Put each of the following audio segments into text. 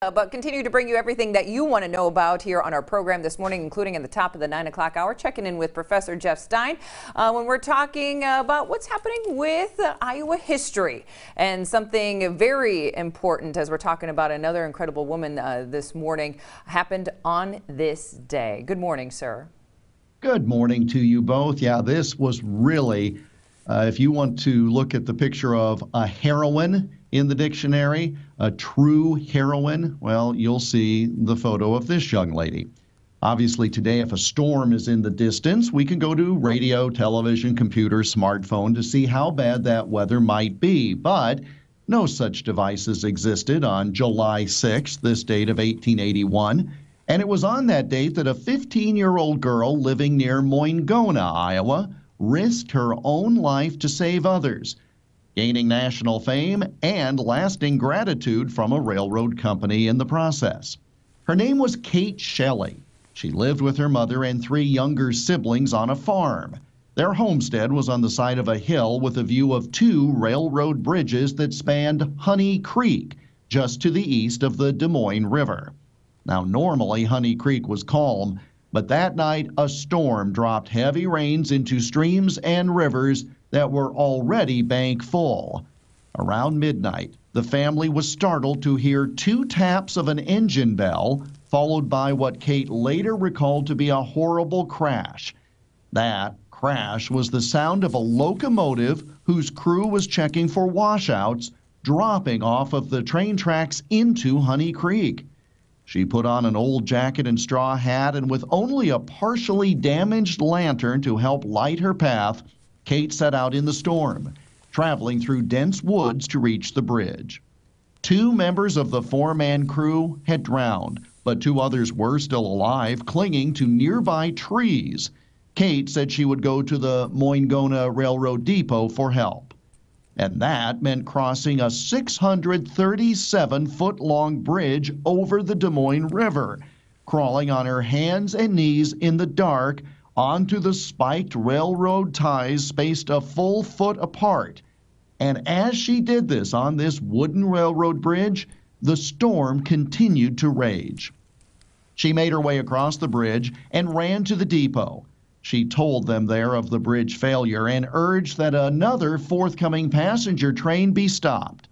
But continue to bring you everything that you want to know about here on our program this morning, including at the top of the 9 o'clock hour, checking in with Professor Jeff Stein when we're talking about what's happening with Iowa history and something very important as we're talking about another incredible woman this morning happened on this day. Good morning, sir. Good morning to you both. Yeah, this was really, if you want to look at the picture of a heroine in the dictionary, a true heroine, well, you'll see the photo of this young lady. Obviously, today, if a storm is in the distance, we can go to radio, television, computer, smartphone to see how bad that weather might be. But no such devices existed on July 6th, this date of 1881. And it was on that date that a 15-year-old girl living near Moingona, Iowa, risked her own life to save others, gaining national fame and lasting gratitude from a railroad company in the process. Her name was Kate Shelley. She lived with her mother and 3 younger siblings on a farm. Their homestead was on the side of a hill with a view of 2 railroad bridges that spanned Honey Creek, just to the east of the Des Moines River. Now, normally Honey Creek was calm, but that night a storm dropped heavy rains into streams and rivers that were already bank full. Around midnight, the family was startled to hear 2 taps of an engine bell, followed by what Kate later recalled to be a horrible crash. That crash was the sound of a locomotive whose crew was checking for washouts, dropping off of the train tracks into Honey Creek. She put on an old jacket and straw hat, and with only a partially damaged lantern to help light her path, Kate set out in the storm, traveling through dense woods to reach the bridge. 2 members of the 4-man crew had drowned, but 2 others were still alive, clinging to nearby trees. Kate said she would go to the Moingona Railroad Depot for help. And that meant crossing a 637-foot-long bridge over the Des Moines River, crawling on her hands and knees in the dark onto the spiked railroad ties spaced a full foot apart. And as she did this on this wooden railroad bridge, the storm continued to rage. She made her way across the bridge and ran to the depot. She told them there of the bridge failure and urged that another forthcoming passenger train be stopped.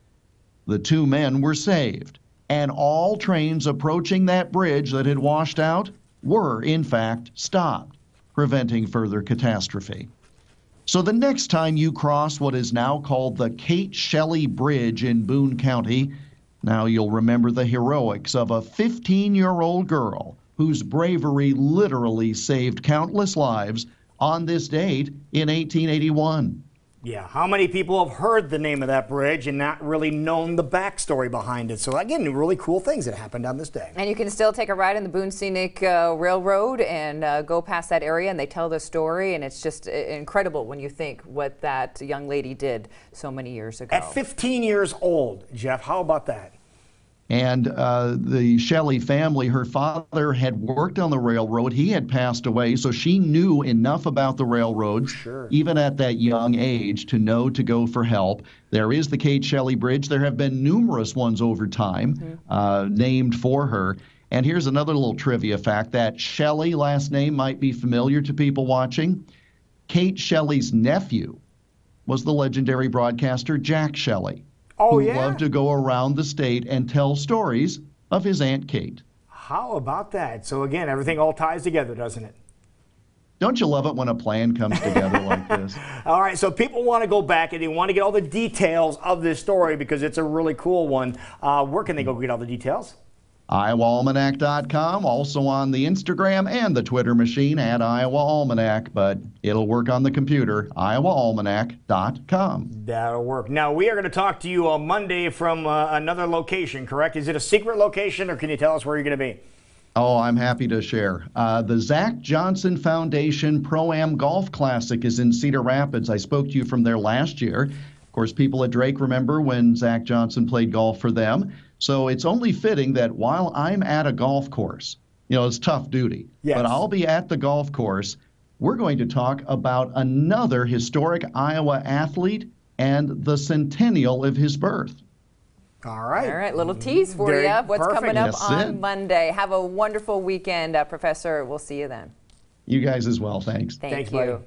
The 2 men were saved, and all trains approaching that bridge that had washed out were, in fact, stopped, preventing further catastrophe. So the next time you cross what is now called the Kate Shelley Bridge in Boone County, now you'll remember the heroics of a 15-year-old girl whose bravery literally saved countless lives on this date in 1881. Yeah, how many people have heard the name of that bridge and not really known the backstory behind it? So again, really cool things that happened on this day. And you can still take a ride on the Boone Scenic Railroad and go past that area, and they tell the story, and it's just incredible when you think what that young lady did so many years ago. At 15 years old, Jeff, how about that? And the Shelley family, her father had worked on the railroad. He had passed away, so she knew enough about the railroads, sure, even at that young age, to know to go for help. There is the Kate Shelley Bridge. There have been numerous ones over time named for her. And here's another little trivia fact. That Shelley last name might be familiar to people watching. Kate Shelley's nephew was the legendary broadcaster Jack Shelley. Oh, who yeah? loved to go around the state and tell stories of his Aunt Kate. How about that? So again, everything all ties together, doesn't it? Don't you love it when a plan comes together like this? All right, so people want to go back and they want to get all the details of this story because it's a really cool one. Where can they go get all the details? IowaAlmanac.com, also on the Instagram and the Twitter machine at Iowa Almanac, but it'll work on the computer, IowaAlmanac.com. That'll work. Now, we are going to talk to you on Monday from another location, correct? Is it a secret location, or can you tell us where you're going to be? Oh, I'm happy to share. The Zach Johnson Foundation Pro-Am Golf Classic is in Cedar Rapids. I spoke to you from there last year. Of course, people at Drake remember when Zach Johnson played golf for them. So it's only fitting that while I'm at a golf course, you know, it's tough duty, yes, but I'll be at the golf course. We're going to talk about another historic Iowa athlete and the centennial of his birth. All right. All right, little tease for Very you. What's perfect. coming up Yes, on it. Monday. Have a wonderful weekend, Professor. We'll see you then. You guys as well. Thanks. Thank Thanks, you. buddy.